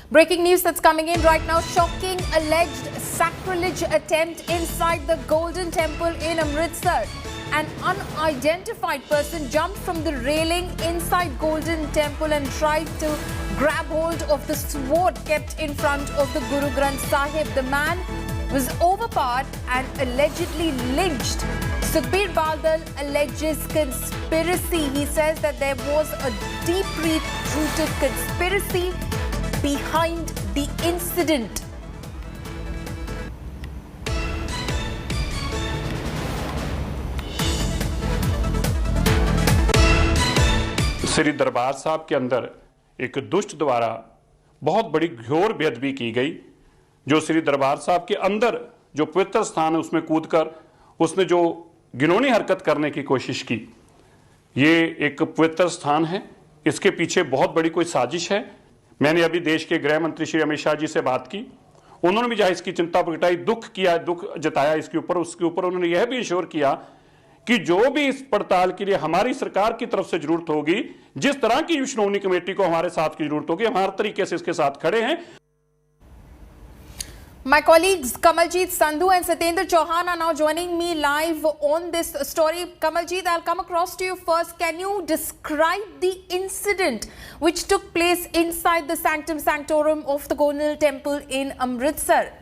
Breaking news that's coming in right now. Shocking alleged sacrilege attempt inside the Golden Temple in Amritsar. An unidentified person jumped from the railing inside Golden Temple and tried to grab hold of the sword kept in front of the Guru Granth Sahib. The man was overpowered and allegedly lynched. Sukhbir Badal alleges conspiracy. He says that there was a deep-rooted conspiracy behind the incident. Shri दरबार साहब के अंदर एक दुष्ट द्वारा बहुत बड़ी घोर बेअदबी की गई। जो श्री दरबार साहब के अंदर जो पवित्र स्थान है उसमें कूदकर उसने जो घिनौनी हरकत करने की कोशिश की। ये एक पवित्र स्थान है, इसके पीछे बहुत बड़ी कोई साजिश है। मैंने अभी देश के गृह मंत्री श्री अमित शाह जी से बात की, उन्होंने भी जहाँ इसकी चिंता प्रगटाई, दुख जताया इसके ऊपर। उसके ऊपर उन्होंने यह भी इंश्योर किया कि जो भी इस पड़ताल के लिए हमारी सरकार की तरफ से जरूरत होगी, जिस तरह की श्रोमणी कमेटी को हमारे साथ की जरूरत होगी, हम हर तरीके से इसके साथ खड़े हैं। My colleagues Kamaljeet Sandhu and Satyendra Chauhan are now joining me live on this story. Kamaljeet, I'll come across to you first. Can you describe the incident which took place inside the Sanctum Sanctorum of the Golden Temple in Amritsar?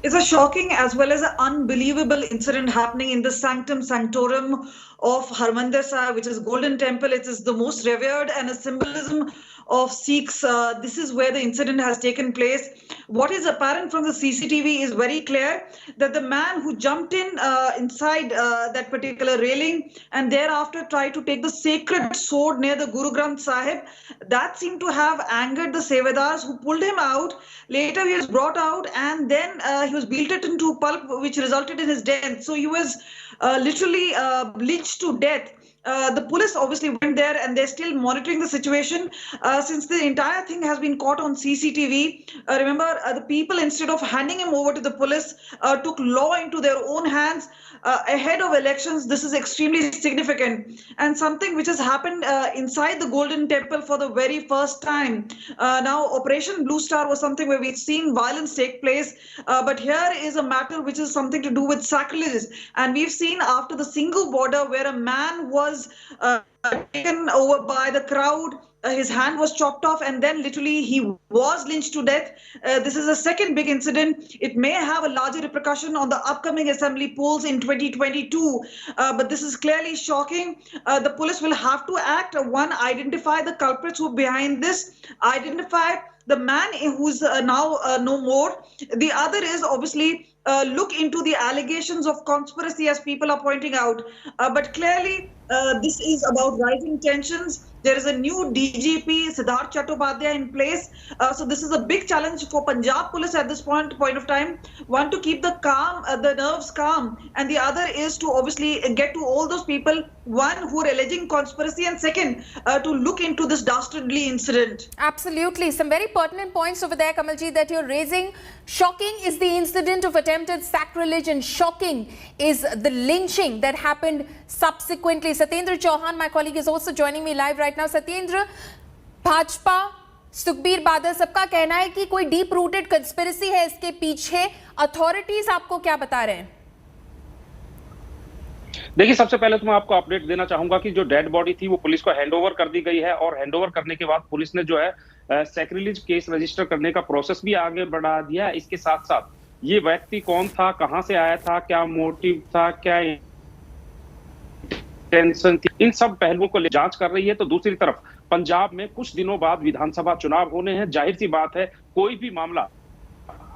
It's a shocking as well as an unbelievable incident happening in the Sanctum Sanctorum of Harmandir Sahib, which is Golden Temple. It is the most revered and a symbolism of Sikhs. This is where the incident has taken place. What is apparent from the CCTV is very clear that the man who jumped inside that particular railing and thereafter tried to take the sacred sword near the Guru Granth Sahib, that seemed to have angered the Sevadars who pulled him out. Later he was brought out and then he was belted into pulp, which resulted in his death. So he was literally lynched to death. The police obviously went there and they're still monitoring the situation since the entire thing has been caught on CCTV. Remember, the people, instead of handing him over to the police, took law into their own hands ahead of elections. This is extremely significant and something which has happened inside the Golden Temple for the very first time. Now, Operation Blue Star was something where we've seen violence take place, but here is a matter which is something to do with sacrilege. And we've seen after the single border where a man was taken over by the crowd, his hand was chopped off and then literally he was lynched to death. This is a second big incident. It may have a larger repercussion on the upcoming assembly polls in 2022, but this is clearly shocking. The police will have to act. One, identify the culprits who are behind this, identify the man who's now no more. The other is obviously look into the allegations of conspiracy as people are pointing out. But clearly, this is about rising tensions. There is a new DGP, Siddharth Chattopadhyay, in place. So this is a big challenge for Punjab police at this point of time. One, to keep the nerves calm. And the other is to obviously get to all those people, one, who are alleging conspiracy, and second, to look into this dastardly incident. Absolutely. Some very pertinent points over there, Kamalji, that you're raising. Shocking is the incident of attempted sacrilege and shocking is the lynching that happened subsequently. Satyendra Chauhan, my colleague, is also joining me live right now. Satyendra, Bhajpa, Sukhbir Badal, सबका कहना है कि कोई deep rooted conspiracy है इसके पीछे। Authorities आपको क्या बता रहे हैं? देखिए, सबसे पहले तो मैं आपको अपडेट देना चाहूंगा कि जो डेड बॉडी थी वो पुलिस को हैंडओवर कर दी गई है और हैंडओवर करने के बाद पुलिस ने जो है सैक्रिलेज केस रजिस्टर करने का प्रोसेस भी आगे बढ़ा दिया है। इसके साथ साथ ये व्यक्ति कौन था, कहां से आया था, क्या मोटिव था, क्या टेंशन थी, इन सब पहलुओं को जांच कर रही है। तो दूसरी तरफ पंजाब में कुछ दिनों बाद विधानसभा चुनाव होने हैं। जाहिर सी बात है कोई भी मामला,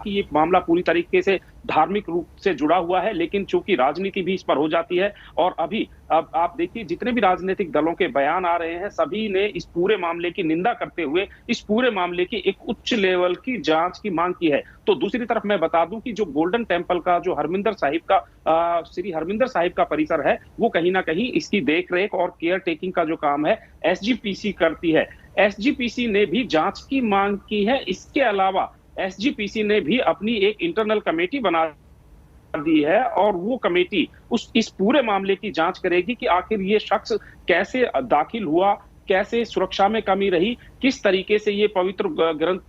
ये मामला पूरी तरीके से धार्मिक रूप से जुड़ा हुआ है, लेकिन चूंकि राजनीति भी इस पर हो जाती है और अभी अब आप देखिए जितने भी राजनीतिक दलों के बयान आ रहे हैं, सभी ने इस पूरे मामले की निंदा करते हुए इस पूरे मामले की एक उच्च लेवल की जांच की मांग की है। तो दूसरी तरफ मैं बता दूं कि जो गोल्डन टेम्पल का जो हरमिंदर साहिब का श्री हरमिंदर साहिब का परिसर है, वो कहीं ना कहीं इसकी देखरेख और केयर टेकिंग का जो काम है SGPC करती है। SGPC ने भी जांच की मांग की है। इसके अलावा SGPC ने भी अपनी एक इंटरनल कमेटी बना दी है और वो कमेटी इस पूरे मामले की जांच करेगी कि आखिर ये शख्स कैसे दाखिल हुआ, कैसे सुरक्षा में कमी रही, किस तरीके से ये पवित्र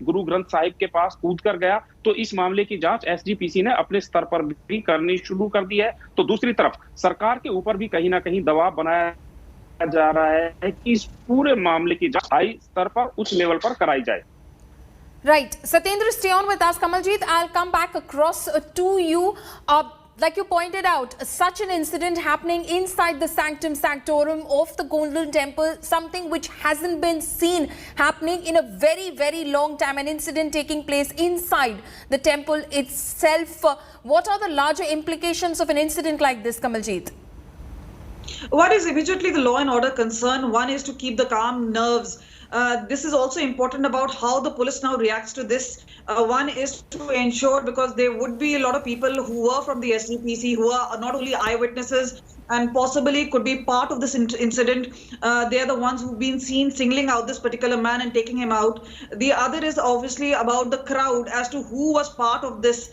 गुरु ग्रंथ साहिब के पास कूद कर गया। तो इस मामले की जांच एसजीपीसी ने अपने स्तर पर भी करनी शुरू कर दी है। तो दूसरी तरफ सरकार के ऊपर भी कहीं ना कहीं दबाव बनाया जा रहा है कि इस पूरे मामले की जांच हाई स्तर पर, उच्च लेवल पर कराई जाए। Right. Satyendra, stay on with us. Kamaljeet, I'll come back across to you. Like you pointed out, such an incident happening inside the sanctum sanctorum of the Golden Temple, something which hasn't been seen happening in a very, very long time, an incident taking place inside the temple itself. What are the larger implications of an incident like this, Kamaljeet? What is immediately the law and order concern? One is to keep the calm nerves. This is also important about how the police now reacts to this. One is to ensure, because there would be a lot of people who were from the SGPC who are not only eyewitnesses and possibly could be part of this incident. They are the ones who've been seen singling out this particular man and taking him out. The other is obviously about the crowd as to who was part of this.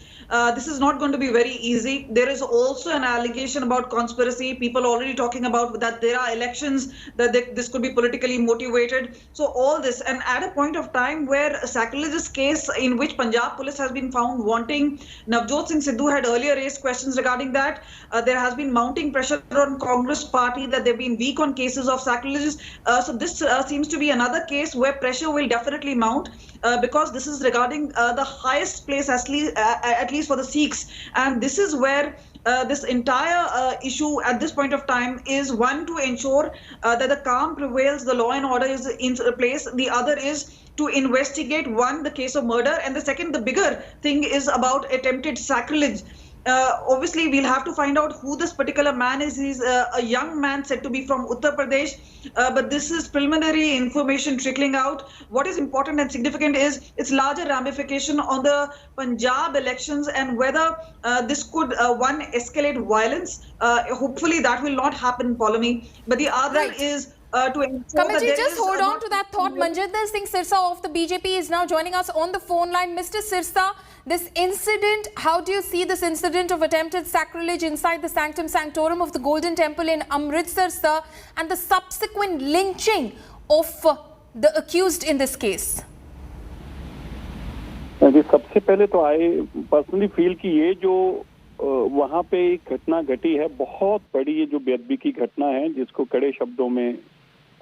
This is not going to be very easy. There is also an allegation about conspiracy. People already talking about that there are elections, that this could be politically motivated. So all this, and at a point of time where a sacrilegious case in which Punjab police has been found wanting, Navjot Singh Sidhu had earlier raised questions regarding that. There has been mounting pressure on Congress party that they've been weak on cases of sacrilegious. So this seems to be another case where pressure will definitely mount because this is regarding the highest place, at least for the Sikhs. And this is where this entire issue at this point of time is, one, to ensure that the calm prevails, the law and order is in place. The other is to investigate, one, the case of murder, and the second, the bigger thing is about attempted sacrilege. Obviously, we'll have to find out who this particular man is. He's a young man said to be from Uttar Pradesh, but this is preliminary information trickling out. What is important and significant is its larger ramification on the Punjab elections and whether this could, one, escalate violence. Hopefully, that will not happen, Paulomi. But the other is to ensure that there just hold on to that thought. Manjinder Singh Sirsa of the BJP is now joining us on the phone line. Mr. Sirsa, this incident, how do you see this incident of attempted sacrilege inside the sanctum sanctorum of the Golden Temple in Amritsar, sir, and the subsequent lynching of the accused in this case? जी, सबसे पहले तो I personally feel कि ये जो वहाँ पे एक घटना घटी है, बहुत बड़ी ये जो बेअदबी की घटना है, जिसको कड़े शब्दों में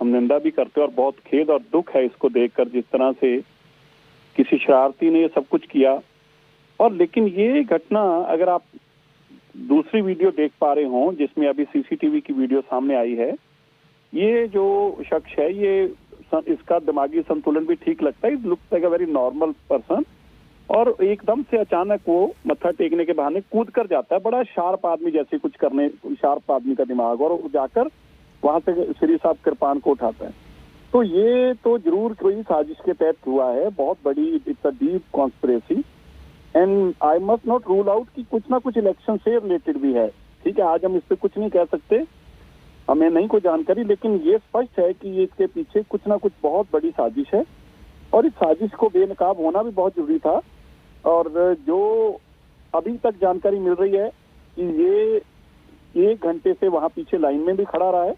हम निंदा भी करते हैं और बहुत खेद और दुख है इसको देखकर, जिस तरह से किसी शरारती ने ये सब कुछ किया। और लेकिन ये घटना, अगर आप दूसरी वीडियो देख पा रहे हों जिसमें अभी सीसीटीवी की वीडियो सामने आई है, ये जो शख्स है, ये इसका दिमागी संतुलन भी ठीक लगता है, looks like a very normal person, और एकदम से अचानक वो मत्था टेकने के बहाने कूद कर जाता है, बड़ा शार्प आदमी जैसे कुछ करने, शार्प आदमी का दिमाग, और जाकर वहां से श्री साहब कृपान को उठाता है। तो ये तो जरूर कोई साजिश के तहत हुआ है, बहुत बड़ी, it's a deep conspiracy, and I must not rule out कि कुछ ना कुछ इलेक्शन से रिलेटेड भी है। ठीक है, आज हम इस पे कुछ नहीं कह सकते, हमें नहीं कोई जानकारी, लेकिन ये स्पष्ट है कि ये इसके पीछे कुछ ना कुछ बहुत बड़ी साजिश है, और इस साजिश को बेनकाब होना भी बहुत जरूरी था। और जो अभी तक जानकारी मिल रही है कि ये 1 घंटे से वहां पीछे लाइन में भी खड़ा रहा है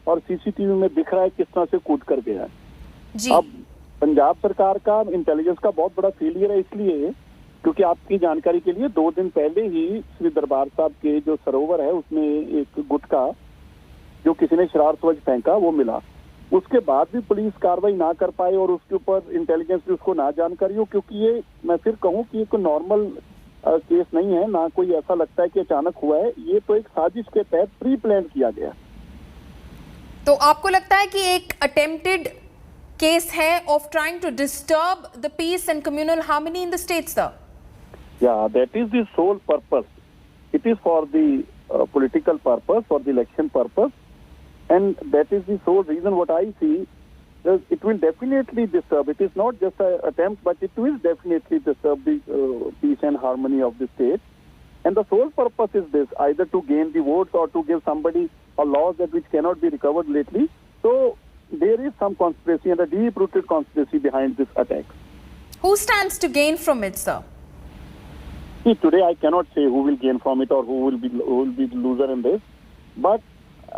और सीसीटीवी में दिख रहा है किस तरह से कूद कर गया है जी। अब पंजाब सरकार का इंटेलिजेंस का बहुत बड़ा फेलियर है, इसलिए क्योंकि आपकी जानकारी के लिए 2 दिन पहले ही श्री दरबार साहब के जो सरोवर है उसमें एक गुटखा जो किसी ने शरारतवश फेंका वो मिला। उसके बाद भी पुलिस कार्रवाई ना कर पाए और उसके ऊपर इंटेलिजेंस भी उसको ना जानकारी हो, क्योंकि ये मैं फिर कहूं कि ये कोई नॉर्मल केस नहीं है, ना कोई ऐसा लगता है कि अचानक हुआ है, ये तो एक साजिश के तहत प्री प्लान किया गया। तो आपको लगता है कि एक अटेम्प्टेड केस है of trying to disturb the peace and communal harmony in the state, sir? Yeah, that is the sole purpose. It is for the political purpose, for the election purpose, and that is the sole reason. What I see, it will definitely disturb. It is not just an attempt, but it will definitely disturb the peace and harmony of the state. And the sole purpose is this: either to gain the votes or to give somebody a law that which cannot be recovered lately. So there is some conspiracy and a deep-rooted conspiracy behind this attack. Who stands to gain from it, sir? See, today I cannot say who will gain from it or who will be the loser in this, but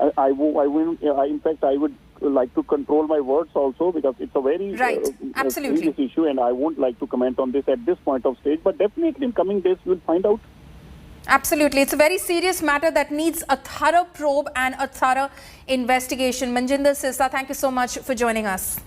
in fact I would like to control my words also, because it's a very Right. Absolutely. serious issue, and I won't like to comment on this at this point of stage. But definitely in coming days we'll find out. Absolutely. It's a very serious matter that needs a thorough probe and a thorough investigation. Manjinder Sirsa, thank you so much for joining us.